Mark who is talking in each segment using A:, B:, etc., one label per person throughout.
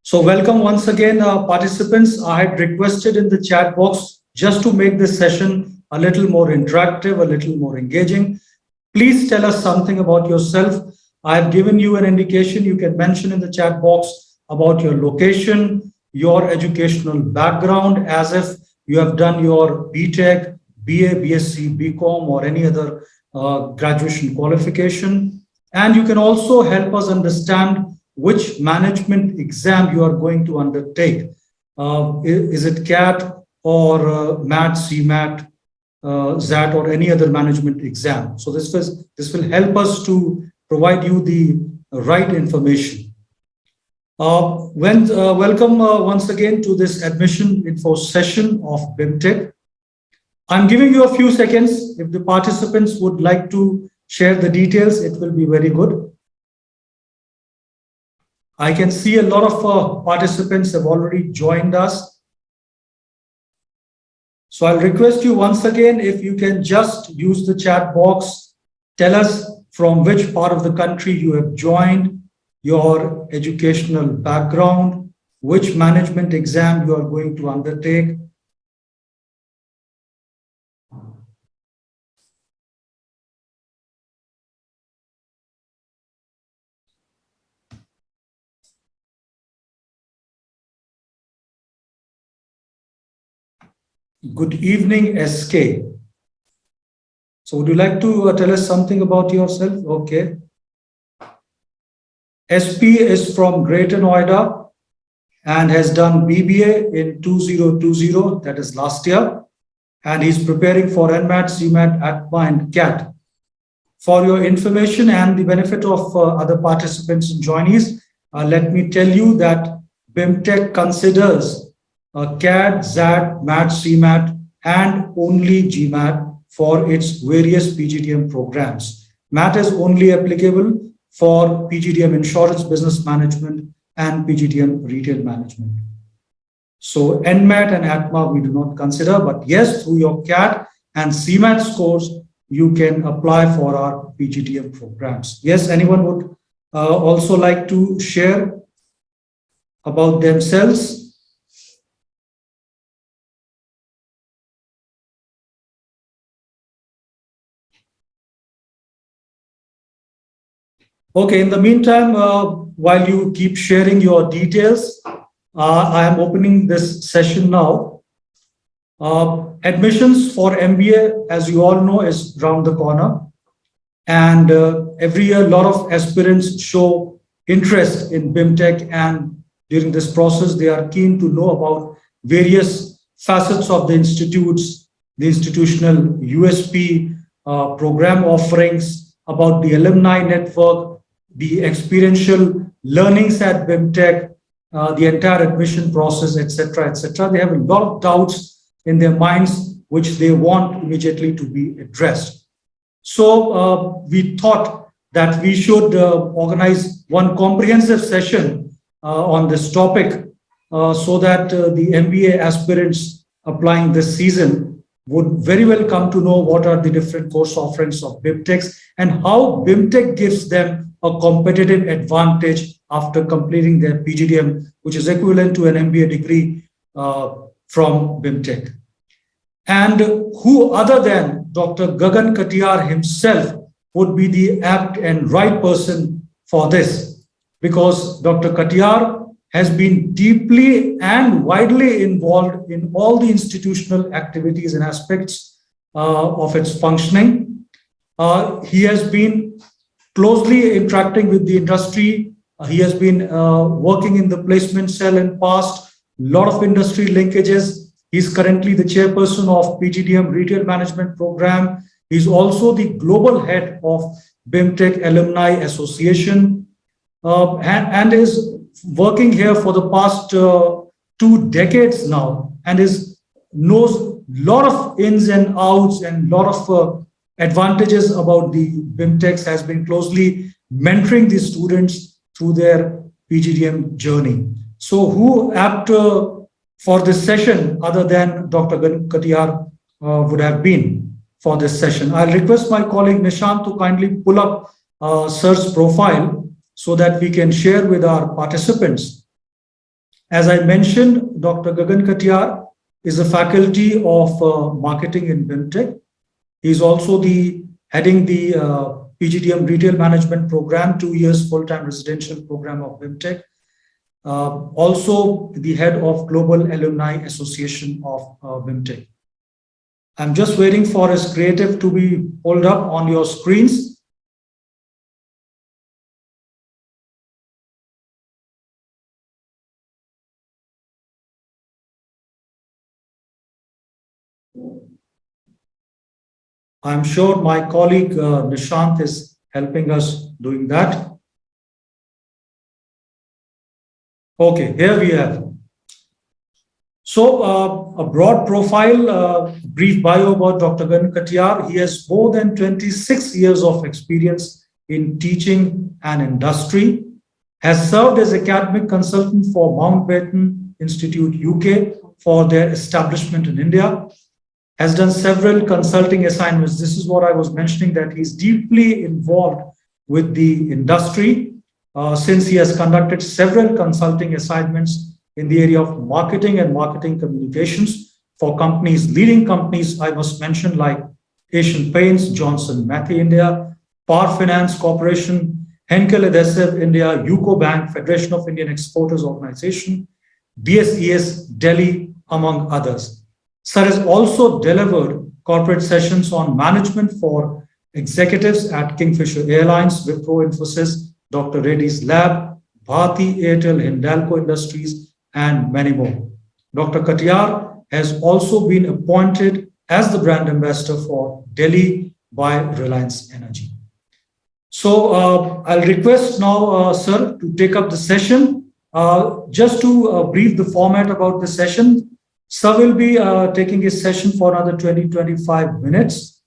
A: So welcome once again, participants. I had requested in the chat box just to make this session a little more interactive, a little more engaging. Please tell us something about yourself. I have given you an indication. You can mention in the chat box about your location, your educational background, as if you have done your BTech, BA, BSc, BCom, or any other graduation qualification. And you can also help us understand which management exam you are going to undertake. Is it CAT or MAT, CMAT, ZAT, or any other management exam? So this will help us to provide you the right information. Welcome once again to this admission info session of Bimtek. I'm giving you a few seconds. If the participants would like to share the details, it will be very good. I can see a lot of participants have already joined us. So I'll request you once again, if you can just use the chat box, tell us from which part of the country you have joined, your educational background, which management exam you are going to undertake. Good evening, SK. So would you like to tell us something about yourself? Okay. SP is from Greater Noida and has done BBA in 2020, that is last year. And he's preparing for NMAT, CMAT, ATMA, and CAT. For your information and the benefit of other participants and joinees, let me tell you that Bimtek considers CAT, ZAT, MAT, CMAT, and only GMAT for its various PGDM programs. MAT is only applicable for PGDM Insurance Business Management and PGDM Retail Management. So NMAT and ATMA we do not consider, but yes, through your CAT and CMAT scores, you can apply for our PGDM programs. Yes, anyone would also like to share about themselves? Okay, in the meantime, while you keep sharing your details, I am opening this session now. Admissions for MBA, as you all know, is around the corner. And every year, a lot of aspirants show interest in Bimtek, and during this process, they are keen to know about various facets of the institutes, the institutional USP, program offerings, about the alumni network, the experiential learnings at Bimtek, the entire admission process, etc., etc. They have a lot of doubts in their minds, which they want immediately to be addressed. So we thought that we should organize one comprehensive session on this topic so that the MBA aspirants applying this season would very well come to know what are the different course offerings of Bimtek and how Bimtek gives them a competitive advantage after completing their PGDM, which is equivalent to an MBA degree from Bimtek. And who other than Dr. Gagan Katiyar himself would be the apt and right person for this, because Dr. Katiyar has been deeply and widely involved in all the institutional activities and aspects of its functioning. He has been closely interacting with the industry. He has been working in the placement cell in past, a lot of industry linkages. He's currently the chairperson of PGDM Retail Management Program. He's also the global head of Bimtek Alumni Association and is working here for the past 2 decades now, and knows a lot of ins and outs and a lot of advantages about the Bimtek, has been closely mentoring the students through their PGDM journey. So who apt for this session other than Dr. Katiyar would have been for this session? I'll request my colleague Nishant to kindly pull up Sir's profile so that we can share with our participants. As I mentioned, Dr. Gagan Katiyar is a faculty of marketing in Bimtek. He's also heading the PGDM Retail Management Program, 2 years full-time residential program of Bimtek. Also the head of Global Alumni Association of Bimtek. I'm just waiting for his creative to be pulled up on your screens. I'm sure my colleague Nishant is helping us doing that. Okay, here we have. So a broad profile, brief bio about Dr. Gagan Katiyar. He has more than 26 years of experience in teaching and industry, has served as academic consultant for Mountbatten Institute UK for their establishment in India, has done several consulting assignments. This is what I was mentioning, that he's deeply involved with the industry since he has conducted several consulting assignments in the area of marketing and marketing communications for companies, leading companies, I must mention, like Asian Paints, Johnson Matthey India, Power Finance Corporation, Henkel Adhesive India, UCO Bank, Federation of Indian Exporters Organization, BSES Delhi, among others. Sir has also delivered corporate sessions on management for executives at Kingfisher Airlines, Wipro Infosys, Dr. Reddy's Lab, Bharti Airtel, Hindalco Industries, and many more. Dr. Katiyar has also been appointed as the brand ambassador for Delhi by Reliance Energy. So I'll request now, sir, to take up the session. Just to brief the format about the session, sir will be taking his session for another 20-25 minutes.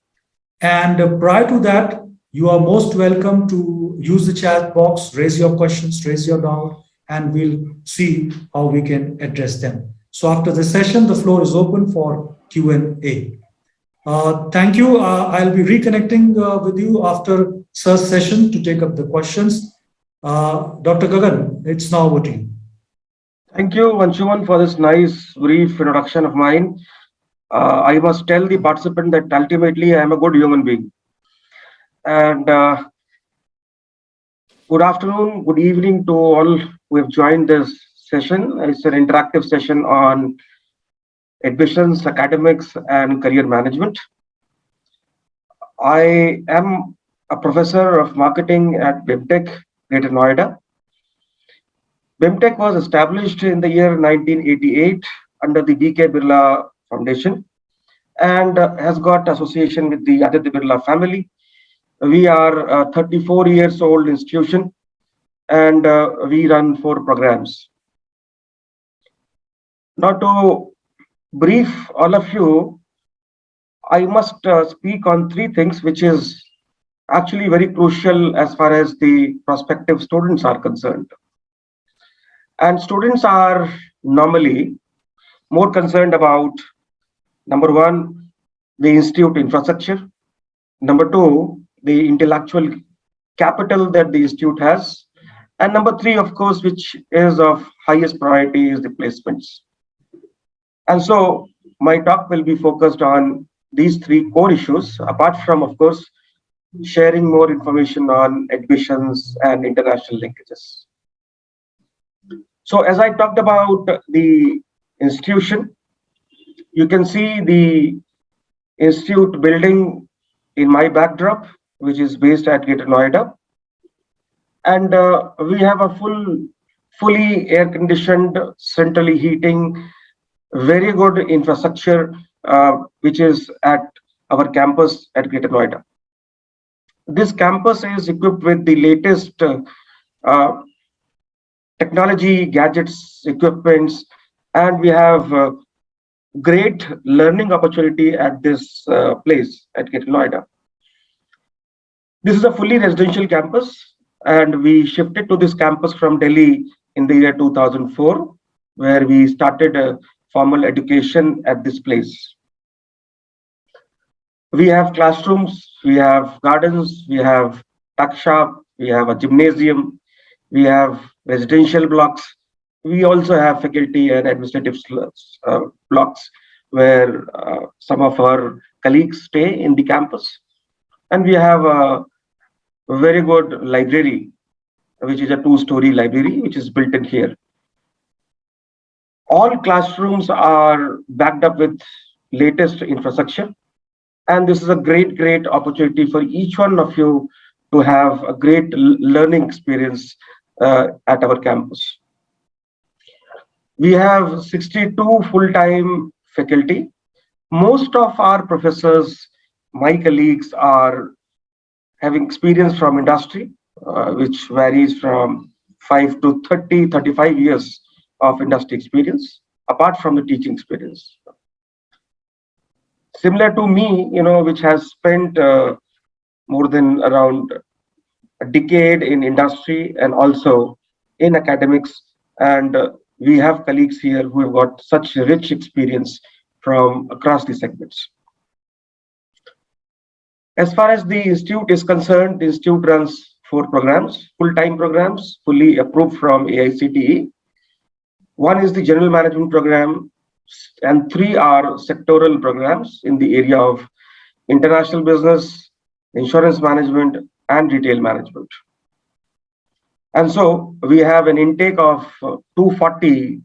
A: And prior to that, you are most welcome to use the chat box, raise your questions, raise your doubt, and we'll see how we can address them. So after the session, the floor is open for Q&A. Thank you. I'll be reconnecting with you after sir's session to take up the questions. Dr. Gagan, it's now over to you.
B: Thank you, Anshuman, for this nice, brief introduction of mine. I must tell the participant that ultimately I am a good human being. And good afternoon, good evening to all who have joined this session. It's an interactive session on admissions, academics, and career management. I am a professor of marketing at Bimtek, Greater Noida. Bimtek was established in the year 1988 under the D.K. Birla Foundation and has got association with the Aditya Birla family. We are a 34 years old institution and we run 4 programs. Now to brief all of you, I must speak on 3 things which is actually very crucial as far as the prospective students are concerned. And students are normally more concerned about, number 1, the institute infrastructure, number 2, the intellectual capital that the institute has, and number 3, of course, which is of highest priority, is the placements. And so my talk will be focused on these 3 core issues, apart from, of course, sharing more information on admissions and international linkages. So as I talked about the institution, you can see the institute building in my backdrop, which is based at Greater Noida. And we have a fully air-conditioned, centrally heating, very good infrastructure, which is at our campus at Greater Noida. This campus is equipped with the latest technology, gadgets, equipments, and we have great learning opportunity at this place at Greater Noida. This is a fully residential campus, and we shifted to this campus from Delhi in the year 2004, where we started a formal education at this place. We have classrooms, we have gardens, we have tuck shop, we have a gymnasium, we have residential blocks, We also have faculty and administrative blocks where some of our colleagues stay in the campus. And we have a very good library, which is a two-story library, which is built in here. All classrooms are backed up with latest infrastructure. And this is a great opportunity for each one of you to have a great learning experience at our campus. We have 62 full-time faculty. Most of our professors, my colleagues, are having experience from industry, which varies from 5 to 30, 35 years of industry experience, apart from the teaching experience. Similar to me, which has spent more than around a decade in industry and also in academics. And we have colleagues here who have got such rich experience from across the segments. As far as the institute is concerned, the institute runs 4 programs, full-time programs, fully approved from AICTE. One is the general management program, and 3 are sectoral programs in the area of international business, insurance management, and retail management. And so we have an intake of 240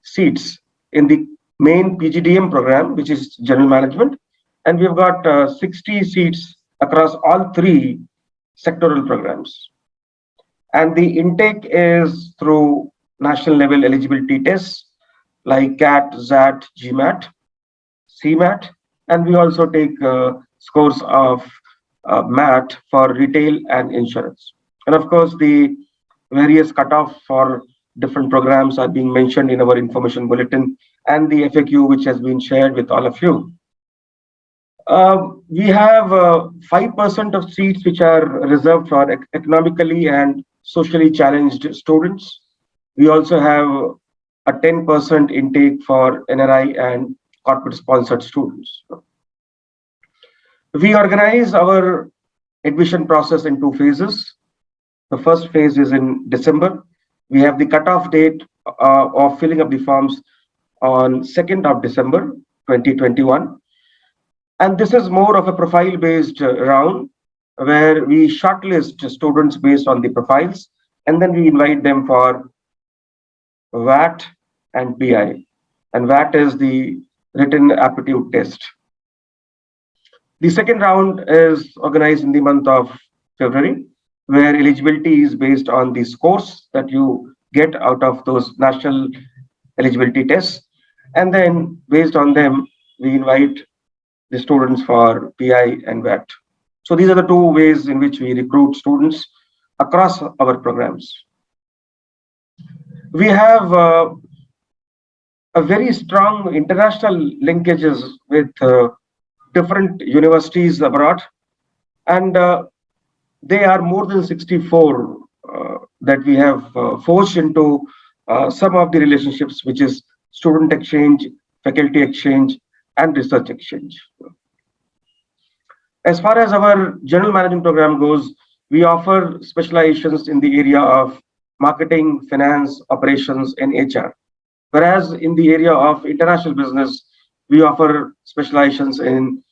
B: seats in the main PGDM program, which is general management, and we've got 60 seats across all 3 sectoral programs. And the intake is through national level eligibility tests like CAT, ZAT, GMAT, CMAT, and we also take scores of MAT for retail and insurance. And of course, the various cutoffs for different programs are being mentioned in our information bulletin and the FAQ, which has been shared with all of you. We have 5% of seats which are reserved for economically and socially challenged students. We also have a 10% intake for NRI and corporate sponsored students. We organize our admission process in 2 phases. The first phase is in December. We have the cutoff date of filling up the forms on 2nd of December 2021. And this is more of a profile-based round where we shortlist students based on the profiles, and then we invite them for VAT and PI. And VAT is the written aptitude test. The second round is organized in the month of February, where eligibility is based on the scores that you get out of those national eligibility tests. And then based on them, we invite the students for PI and VAT. So these are the 2 ways in which we recruit students across our programs. We have a very strong international linkages with different universities abroad, and they are more than 64 that we have forged into some of the relationships, which is student exchange, faculty exchange, and research exchange. As far as our general management program goes, we offer specializations in the area of marketing, finance, operations, and HR. Whereas in the area of international business, we offer specializations in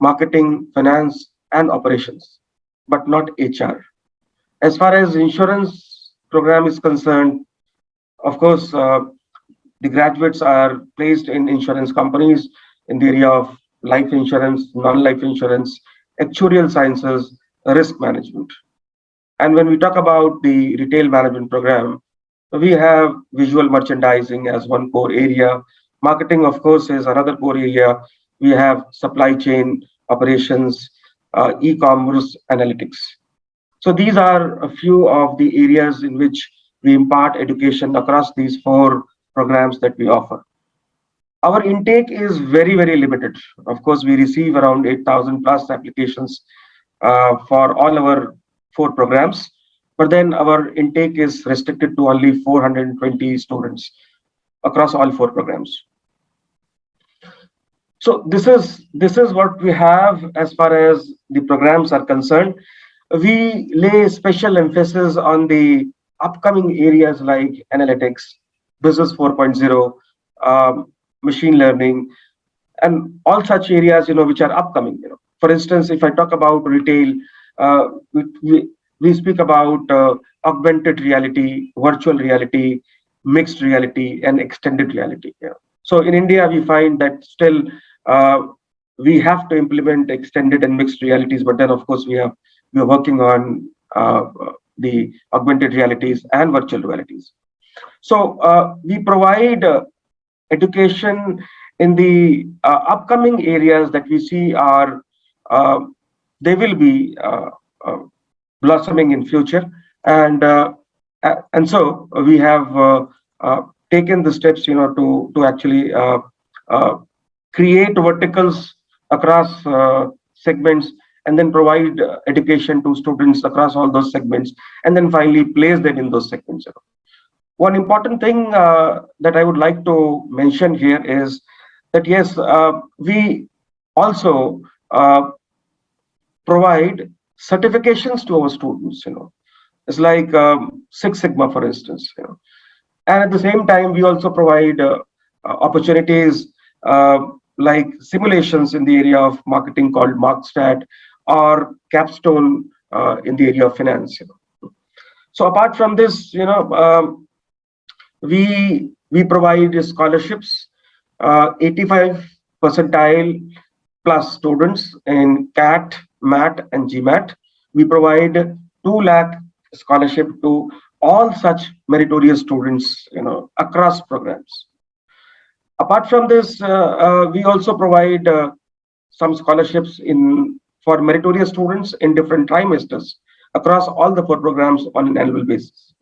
B: marketing, finance, and operations, but not HR. As far as insurance program is concerned, of course, the graduates are placed in insurance companies in the area of life insurance, non-life insurance, actuarial sciences, risk management. And when we talk about the retail management program, we have visual merchandising as one core area. Marketing, of course, is another core area. We have supply chain operations, e-commerce analytics. So these are a few of the areas in which we impart education across these 4 programs that we offer. Our intake is very limited. Of course, we receive around 8,000 plus applications for all our 4 programs, but then our intake is restricted to only 420 students across all 4 programs. So this is what we have as far as the programs are concerned. We lay special emphasis on the upcoming areas like analytics, business 4.0, machine learning, and all such areas, which are upcoming. For instance, if I talk about retail, uh, we, we, we speak about augmented reality, virtual reality, mixed reality, and extended reality. So in India, we find that still uh, we have to implement extended and mixed realities, but then of course we are working on the augmented realities and virtual realities. So we provide education in the upcoming areas that we see are uh, they will be uh, blossoming in future, and so we have uh, taken the steps, to actually create verticals across segments, and then provide education to students across all those segments, and then finally place them in those segments. One important thing that I would like to mention here is that yes, we also provide certifications to our students. It's like Six Sigma, for instance. And at the same time, we also provide opportunities like simulations in the area of marketing called MarkStat, or capstone in the area of finance. So apart from this, we provide scholarships, 85 percentile plus students in CAT, MAT, and GMAT. We provide 2 lakh scholarship to all such meritorious students, across programs. Apart from this, we also provide some scholarships in for meritorious students in different trimesters across all the 4 programs on an annual basis.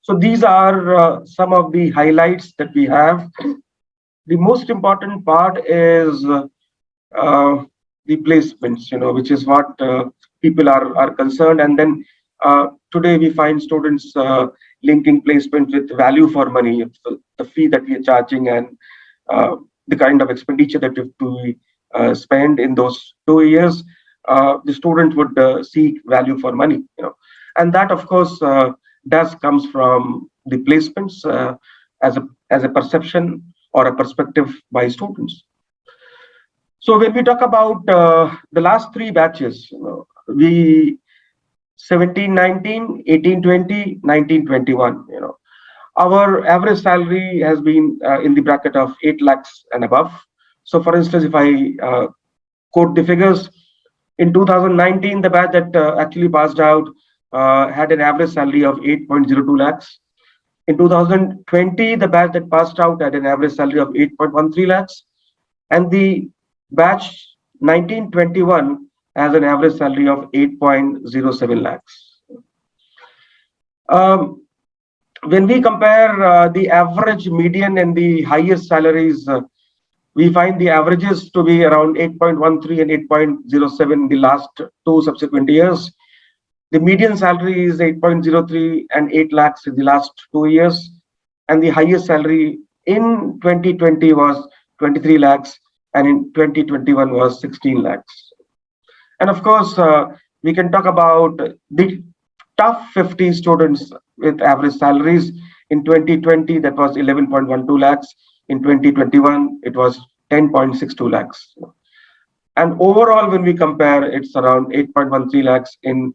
B: So these are some of the highlights that we have. The most important part is the placements, which is what people are concerned. And then today we find students linking placement with value for money, the fee that we are charging, and the kind of expenditure that we spend in those 2 years. The student would seek value for money, and that of course does comes from the placements as a perception or a perspective by students. So when we talk about the last 3 batches, we 17-19, 18-20, 19-21, our average salary has been in the bracket of 8 lakhs and above. So for instance, if I quote the figures, in 2019, the batch that actually passed out had an average salary of 8.02 lakhs. In 2020, the batch that passed out had an average salary of 8.13 lakhs. And the batch 1921 has an average salary of 8.07 lakhs. When we compare the average, median, and the highest salaries, we find the averages to be around 8.13 and 8.07 the last 2 subsequent years. The median salary is 8.03 and 8 lakhs in the last 2 years. And the highest salary in 2020 was 23 lakhs, and in 2021 was 16 lakhs. And of course, we can talk about the top 50 students with average salaries. In 2020, that was 11.12 lakhs. In 2021, it was 10.62 lakhs. And overall, when we compare, it's around 8.13 lakhs in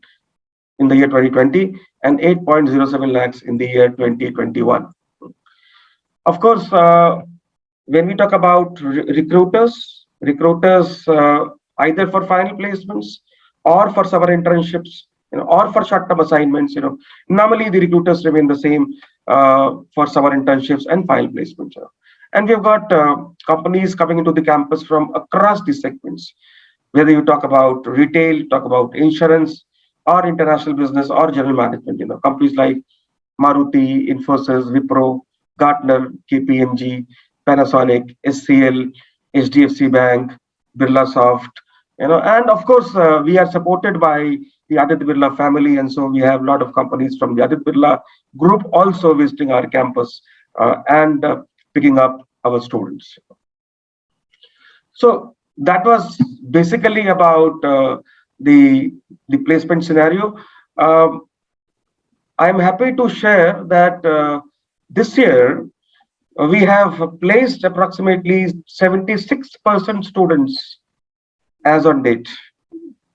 B: the year 2020 and 8.07 lakhs in the year 2021. Of course, when we talk about recruiters either for final placements or for summer internships, or for short-term assignments, normally the recruiters remain the same for summer internships and final placements. And we've got companies coming into the campus from across these segments, whether you talk about retail, talk about insurance, or international business, or general management. Companies like Maruti, Infosys, Wipro, Gartner, KPMG, Panasonic, SCL, HDFC Bank, Birlasoft, and of course we are supported by the Aditya Birla family, and so we have a lot of companies from the Aditya Birla group also visiting our campus and picking up our students. So that was basically about the placement scenario. I'm happy to share that this year we have placed approximately 76% students as on date,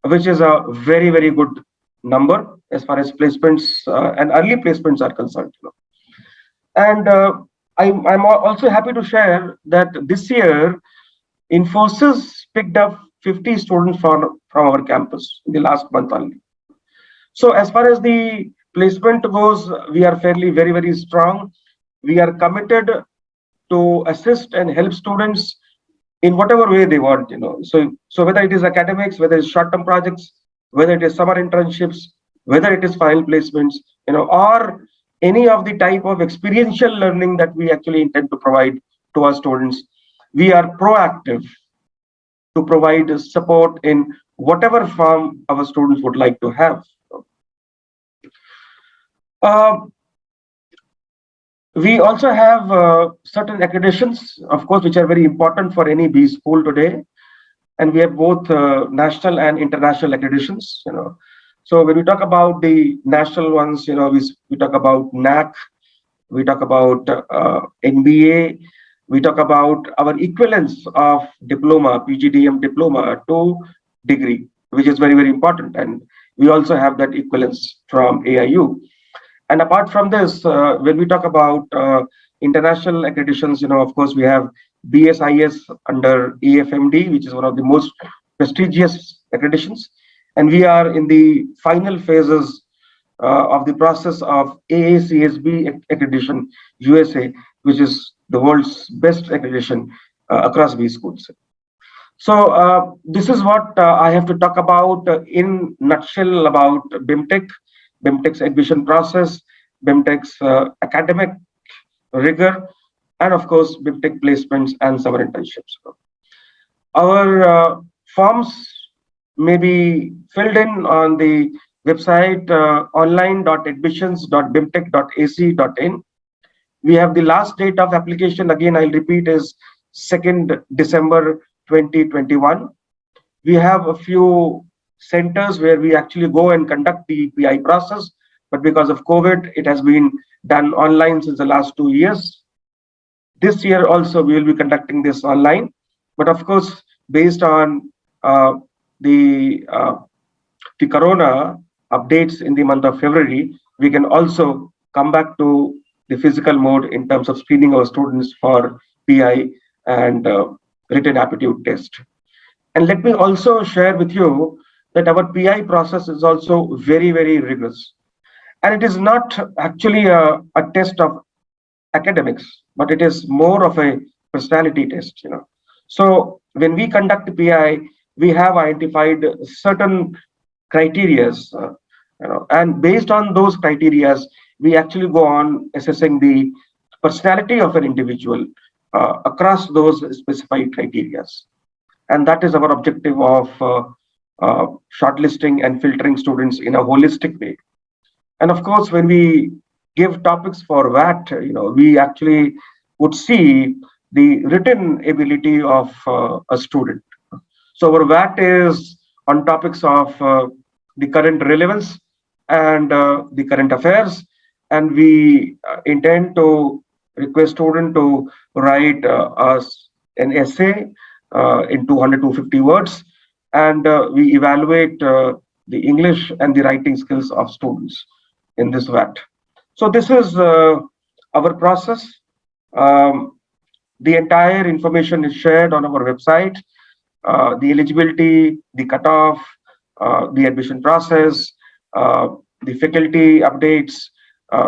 B: which is a very, very good number as far as placements and early placements are concerned. And I'm also happy to share that this year, Infosys picked up 50 students from our campus in the last month only. So as far as the placement goes, we are fairly very, very strong. We are committed to assist and help students in whatever way they want, So whether it is academics, whether it's short-term projects, whether it is summer internships, whether it is final placements, or any of the type of experiential learning that we actually intend to provide to our students, we are proactive to provide support in whatever form our students would like to have. We also have certain accreditations, of course, which are very important for any B school today. And we have both national and international accreditations. So when we talk about the national ones, we talk about NAC, we talk about NBA, we talk about our equivalence of diploma, PGDM diploma to degree, which is very, very important. And we also have that equivalence from AIU. And apart from this, when we talk about international accreditations, of course, we have BSIS under AFMD, which is one of the most prestigious accreditations. And we are in the final phases of the process of AACSB accreditation USA, which is the world's best accreditation across B schools. So this is what I have to talk about in nutshell about Bimtek. Bimtek's admission process, Bimtek's academic rigor, and of course, Bimtek placements and summer internships. Our forms may be filled in on the website online.admissions.bimtek.ac.in. We have the last date of application, again, I'll repeat, is 2nd December 2021. We have a few centers where we actually go and conduct the PI process, but because of COVID, it has been done online since the last 2 years. This year also, we will be conducting this online, but of course, based on the corona updates in the month of February, we can also come back to the physical mode in terms of screening our students for PI and written aptitude test. And let me also share with you that our PI process is also very, very rigorous. And it is not actually a test of academics, but it is more of a personality test. So when we conduct PI, we have identified certain criterias, and based on those criterias, we actually go on assessing the personality of an individual across those specified criterias. And that is our objective of shortlisting and filtering students in a holistic way. And of course, when we give topics for VAT, we actually would see the written ability of a student. So our VAT is on topics of the current relevance and the current affairs. And we intend to request student to write us an essay in 200 to 250 words. And we evaluate the English and the writing skills of students in this VAT. So this is our process. The entire information is shared on our website. The eligibility, the cutoff, the admission process, the faculty updates,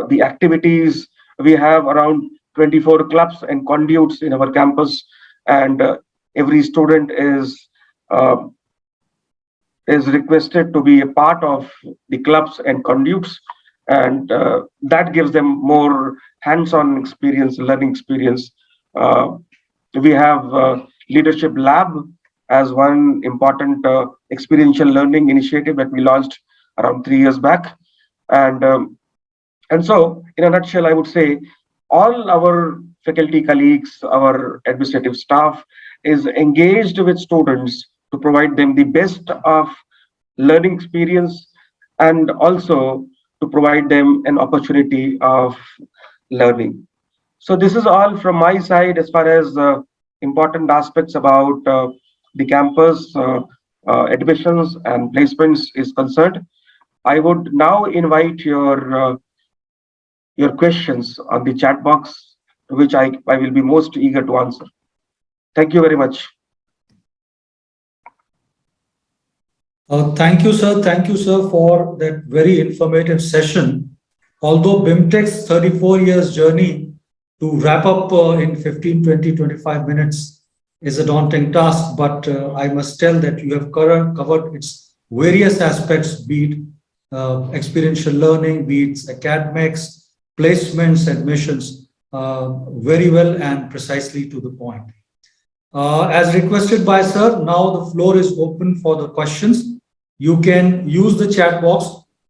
B: the activities. We have around 24 clubs and conduits in our campus, and every student is requested to be a part of the clubs and conduits, and that gives them more hands-on experience, learning experience. We have leadership lab as one important experiential learning initiative that we launched around 3 years back. And so, in a nutshell, I would say all our faculty colleagues, our administrative staff is engaged with students to provide them the best of learning experience and also to provide them an opportunity of learning. So this is all from my side as far as important aspects about the campus admissions and placements is concerned. I would now invite your questions on the chat box, which I will be most eager to answer. Thank you very much.
A: Thank you, sir. Thank you, sir, for that very informative session. Although Bimtek's 34 years journey to wrap up in 15, 20, 25 minutes is a daunting task, but I must tell that you have covered its various aspects, be it experiential learning, be it academics, placements, admissions, very well and precisely to the point. As requested by sir, now the floor is open for the questions. You can use the chat box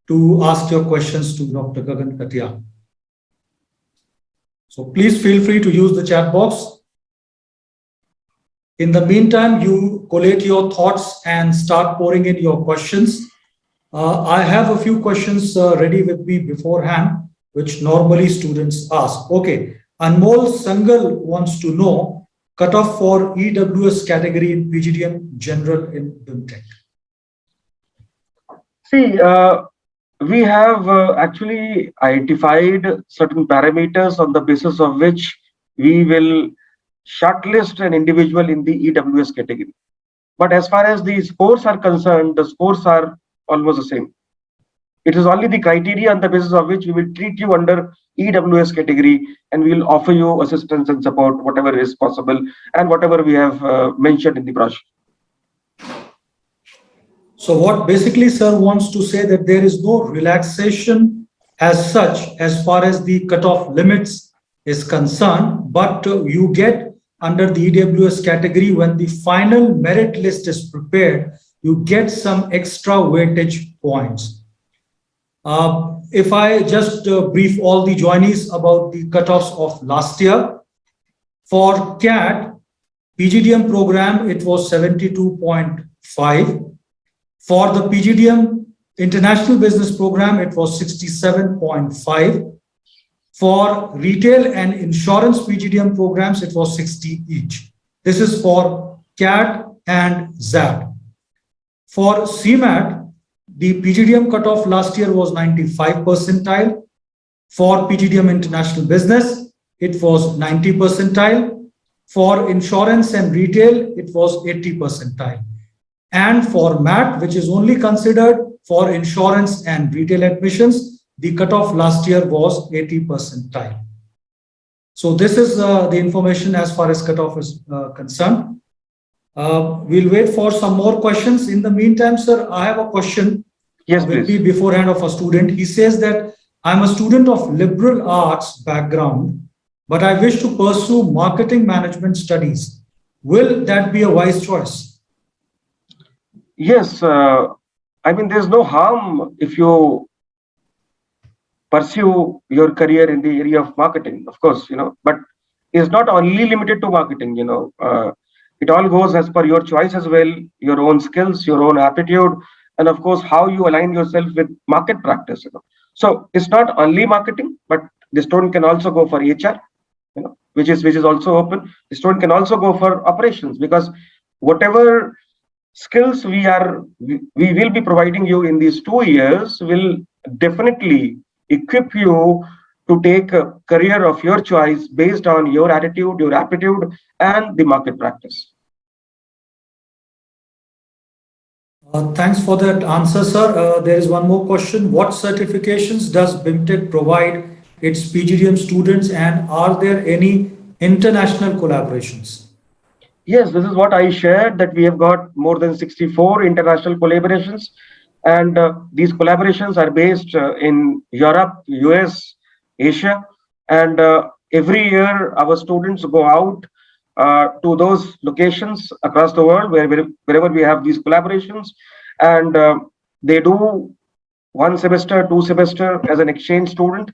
A: to ask your questions to Dr. Gagan Katiyar. So please feel free to use the chat box. In the meantime, you collate your thoughts and start pouring in your questions. I have a few questions ready with me beforehand, which normally students ask. Okay, Anmol Sangal wants to know cutoff for EWS category in PGDM General in Bimtek.
B: See, we have actually identified certain parameters on the basis of which we will shortlist an individual in the EWS category. But as far as the scores are concerned, the scores are almost the same. It is only the criteria on the basis of which we will treat you under EWS category, and we will offer you assistance and support, whatever is possible, and whatever we have mentioned in the brochure.
A: So what basically sir wants to say that there is no relaxation as such as far as the cutoff limits is concerned, but you get under the EWS category when the final merit list is prepared, you get some extra weightage points. If I just brief all the joinees about the cutoffs of last year, for CAT, PGDM program, it was 72.5. For the PGDM International Business Program, it was 67.5. For retail and insurance PGDM programs, it was 60 each. This is for CAT and ZAT. For CMAT, the PGDM cutoff last year was 95 percentile. For PGDM International Business, it was 90 percentile. For insurance and retail, it was 80 percentile. And for MAT, which is only considered for insurance and retail admissions, the cutoff last year was 80 percentile. So this is the information as far as cutoff is concerned. We'll wait for some more questions. In the meantime, sir, I have a question.
B: Yes,
A: will
B: please.
A: be beforehand of a student. He says that I'm a student of liberal arts background, but I wish to pursue marketing management studies. Will that be a wise choice?
B: Yes, I mean, there's no harm if you pursue your career in the area of marketing, of course, but it's not only limited to marketing, it all goes as per your choice as well, your own skills, your own aptitude, and of course, how you align yourself with market practice, So it's not only marketing, but the student can also go for HR, which is also open. The student can also go for operations, because whatever skills we will be providing you in these 2 years will definitely equip you to take a career of your choice based on your attitude, your aptitude, and the market practice.
A: Thanks for that answer, sir. There is one more question. What certifications does Bimtek provide its PGDM students, and are there any international collaborations?
B: Yes, this is what I shared, that we have got more than 64 international collaborations, and these collaborations are based in Europe, US, Asia, and every year our students go out to those locations across the world wherever we have these collaborations, and they do 1 semester, 2 semester as an exchange student,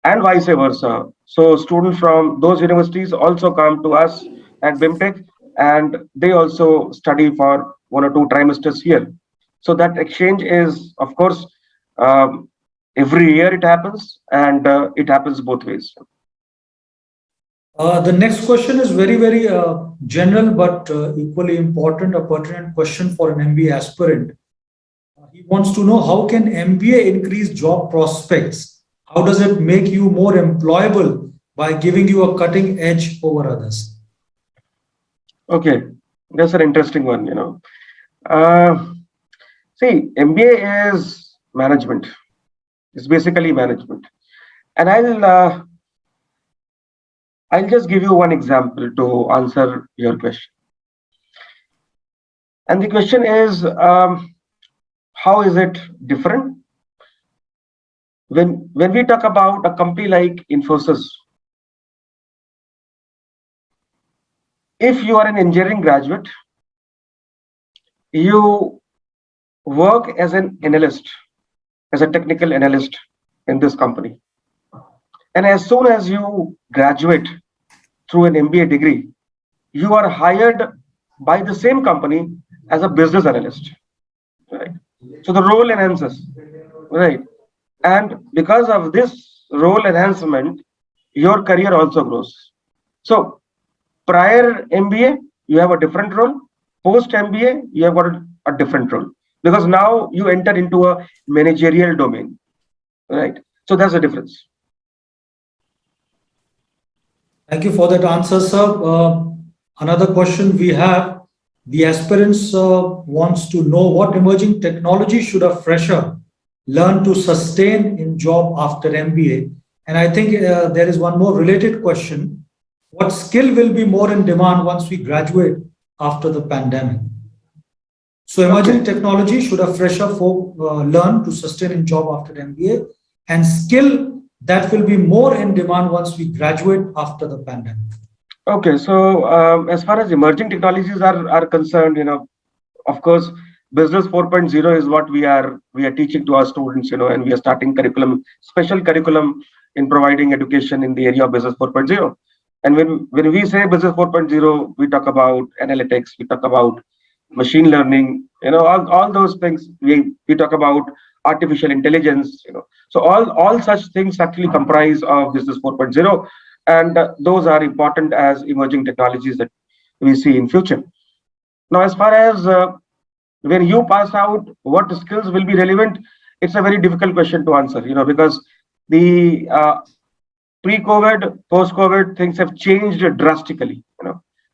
B: and vice versa. So students from those universities also come to us at Bimtek, and they also study for 1 or 2 trimesters here. So that exchange is, of course, every year it happens, and it happens both ways.
A: The next question is very general but equally important, a pertinent question for an MBA aspirant. He wants to know, how can MBA increase job prospects? How does it make you more employable by giving you a cutting edge over others?
B: Okay, that's an interesting one. Uh, See, MBA is management. It's basically management. And I'll just give you one example to answer your question. And the question is, how is it different? When we talk about a company like Infosys, if you are an engineering graduate, you work as an analyst, as a technical analyst in this company. And as soon as you graduate through an MBA degree, you are hired by the same company as a business analyst, right? So the role enhances, right? And because of this role enhancement, your career also grows. So prior MBA, you have a different role. Post MBA, you have got a different role because now you enter into a managerial domain, right? So that's the difference.
A: Thank you for that answer, sir. Another question we have, the aspirants wants to know, what emerging technology should a fresher learn to sustain in job after MBA? And I think there is one more related question. What skill will be more in demand once we graduate after the pandemic? So emerging
B: Okay.
A: technology should a fresher folk learn to sustain in job after MBA, and skill that will be more in demand once we graduate after the pandemic.
B: Okay. So as far as emerging technologies are concerned, of course, business 4.0 is what we are teaching to our students, and we are starting special curriculum in providing education in the area of business 4.0. And when we say business 4.0, we talk about analytics, we talk about machine learning, all those things. We talk about artificial intelligence, so all such things actually comprise of business 4.0, and those are important as emerging technologies that we see in future. Now, as far as when you pass out, what skills will be relevant? It's a very difficult question to answer, because the pre-COVID, post-COVID, things have changed drastically,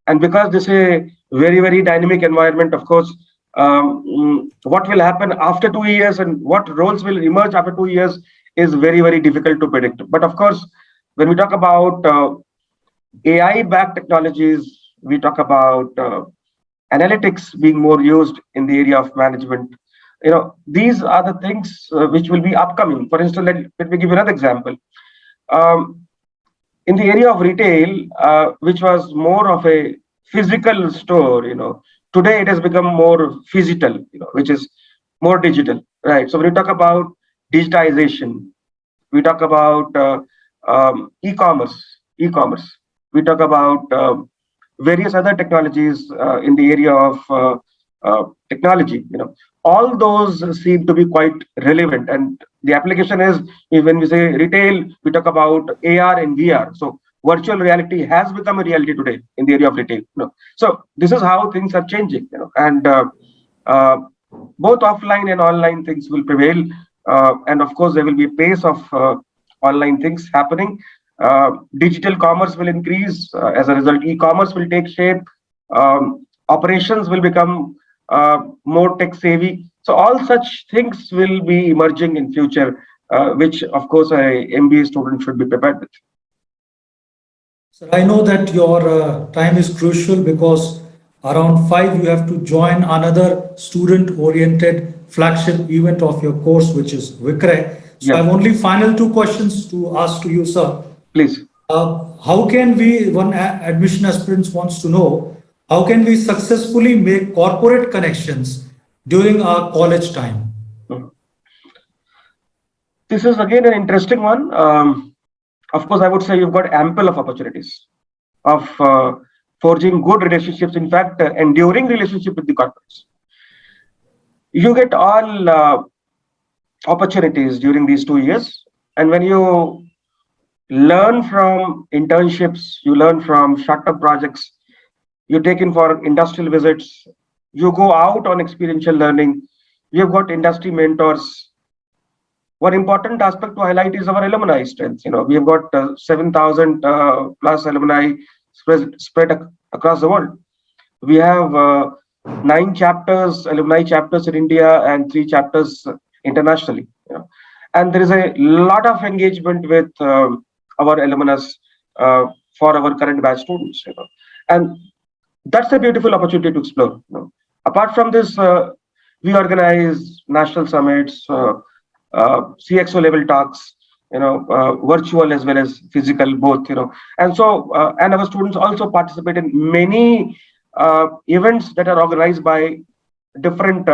B: and because this is a very dynamic environment, of course, what will happen after 2 years and what roles will emerge after 2 years is very difficult to predict. But of course, when we talk about AI-backed technologies, we talk about analytics being more used in the area of management. These are the things which will be upcoming. For instance, let me give you another example. Um, in the area of retail, which was more of a physical store, today it has become more phygital, which is more digital, right? So when we talk about digitization, we talk about e-commerce, we talk about various other technologies in the area of technology. All those seem to be quite relevant, and the application is, when we say retail, we talk about AR and VR. So virtual reality has become a reality today in the area of retail. So this is how things are changing, and uh, both offline and online things will prevail, and of course there will be a pace of online things happening. Digital commerce will increase. As a result, e-commerce will take shape. Operations will become more tech savvy. So all such things will be emerging in future, which of course a MBA student should be prepared with.
A: Sir, I know that your time is crucial because around 5 you have to join another student-oriented flagship event of your course, which is Vikray. So I
B: Yeah,
A: have only final two questions to ask to you, sir.
B: please.
A: How can we, one admission aspirants wants to know, how can we successfully make corporate connections during our college time?
B: Mhm. This is again an interesting one. Of course, I would say you've got ample of opportunities of forging good relationships. In fact, enduring relationship with the corporates. You get all opportunities during these 2 years, and when you learn from internships, you learn from short-term projects, you take in for industrial visits, you go out on experiential learning, we have got industry mentors. One important aspect to highlight is our alumni strengths. We have got 7,000 plus alumni spread across the world. We have 9 chapters, alumni chapters in India, and 3 chapters internationally. And there is a lot of engagement with our alumnus for our current batch students. And that's a beautiful opportunity to explore. Apart from this, we organize national summits, CXO level talks, virtual as well as physical, both. And so, and our students also participate in many events that are organized by different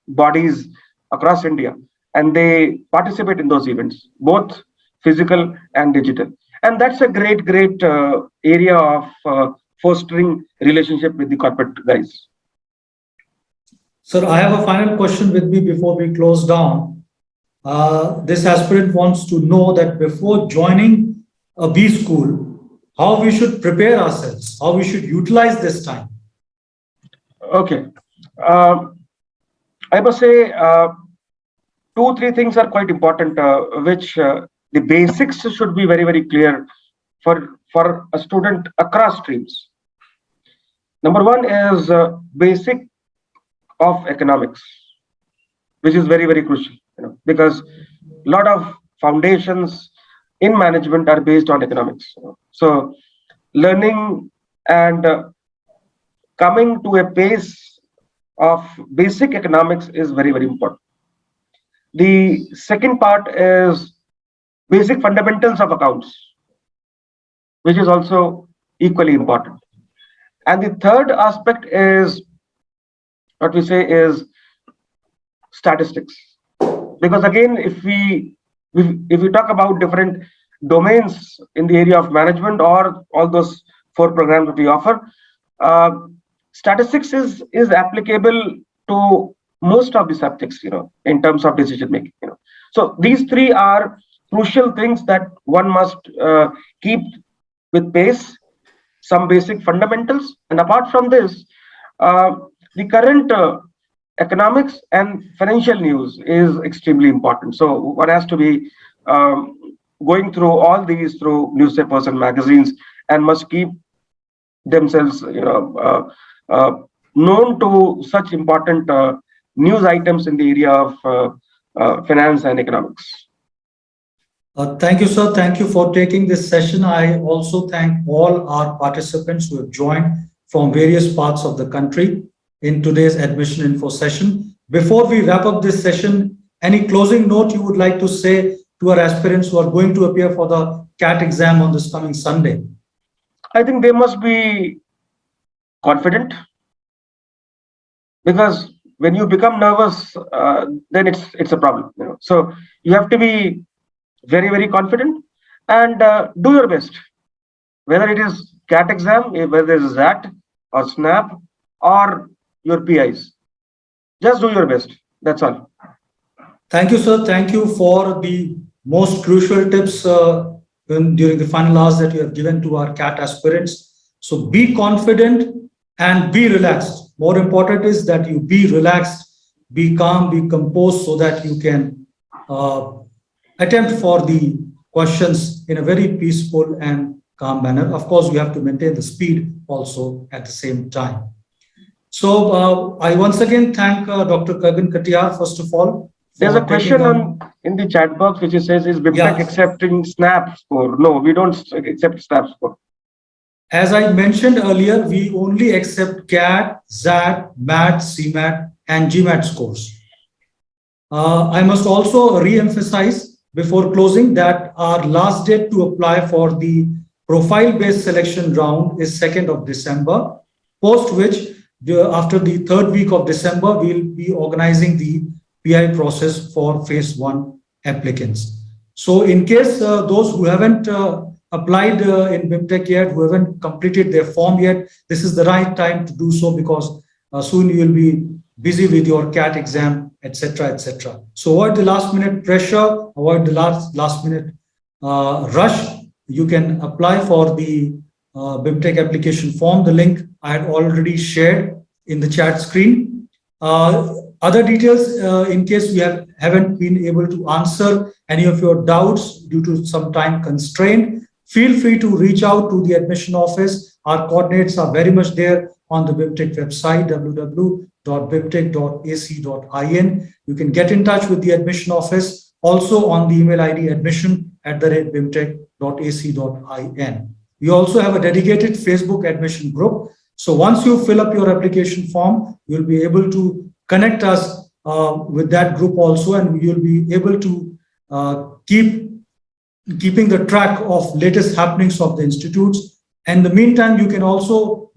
B: bodies across India, and they participate in those events, both physical and digital. And that's a great area of fostering relationship with the corporate guys.
A: Sir, I have a final question with me before we close down. This aspirant wants to know that before joining a B school, how we should prepare ourselves, how we should utilize this time.
B: Okay. I must say 2-3 things are quite important, which the basics should be very clear for a student across streams. Number one is basic of economics, which is very crucial, because a lot of foundations in management are based on economics. So learning and coming to a pace of basic economics is very important. The second part is basic fundamentals of accounts, which is also equally important. And the third aspect is what we say is statistics, because again, if we talk about different domains in the area of management or all those 4 programs that we offer, statistics is applicable to most of the subjects, in terms of decision making. So these 3 are crucial things that one must keep with pace, some basic fundamentals. And apart from this, the current economics and financial news is extremely important. So one has to be going through all these through newspapers and magazines, and must keep themselves known to such important news items in the area of finance and economics.
A: Thank you, sir. Thank you for taking this session. I also thank all our participants who have joined from various parts of the country in today's admission info session. Before we wrap up this session, any closing note you would like to say to our aspirants who are going to appear for the CAT exam on this coming Sunday?
B: I think they must be confident, because when you become nervous, then it's a problem. So you have to be very confident and do your best, whether it is CAT exam, whether it is ZAT or SNAP or your PIs. Just do your best. That's all.
A: Thank you, sir. Thank you for the most crucial tips during the final hours that you have given to our CAT aspirants. So be confident and be relaxed. More important is that you be relaxed, be calm, be composed, so that you can attempt for the questions in a very peaceful and calm manner. Of course, you have to maintain the speed also at the same time. So I once again thank Dr. Gagan Katiyar, first of all.
B: There's a question in the chat box which says, is Bimtek accepting SNAP score? No, we don't accept SNAP score.
A: As I mentioned earlier, we only accept CAT, ZAT, MAT, CMAT, and GMAT scores. I must also re-emphasize before closing that our last date to apply for the profile-based selection round is 2nd of December, post which after the 3rd week of December, we'll be organizing the PI process for phase 1 applicants. So in case those who haven't applied in Bimtek yet, who haven't completed their form yet, this is the right time to do so, because soon you will be busy with your CAT exam, etc., etc. So avoid the last minute pressure, avoid the last minute rush, you can apply for the Bimtek application form. The link I had already shared in the chat screen. Other details, in case we haven't been able to answer any of your doubts due to some time constraint, feel free to reach out to the admission office. Our coordinates are very much there on the Bimtek website, www.bimtek.ac.in. You can get in touch with the admission office also on the email ID admission@bimtek.ac.in. We also have a dedicated Facebook admission group. So once you fill up your application form, you'll be able to connect us with that group also, and you'll be able to keeping the track of latest happenings of the institutes. And in the meantime, you can also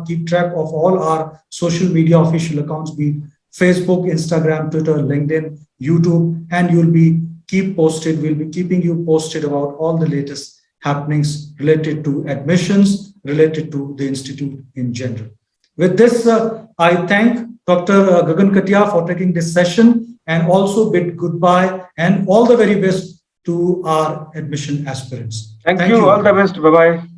A: keep track of all our social media official accounts, be it Facebook, Instagram, Twitter, LinkedIn, YouTube, and we'll be keeping you posted about all the latest happenings related to admissions, related to the institute in general. With this, I thank Dr. Gagan Katiyar for taking this session, and also bid goodbye and all the very best to our admission aspirants.
B: Thank you. All the best. Bye-bye.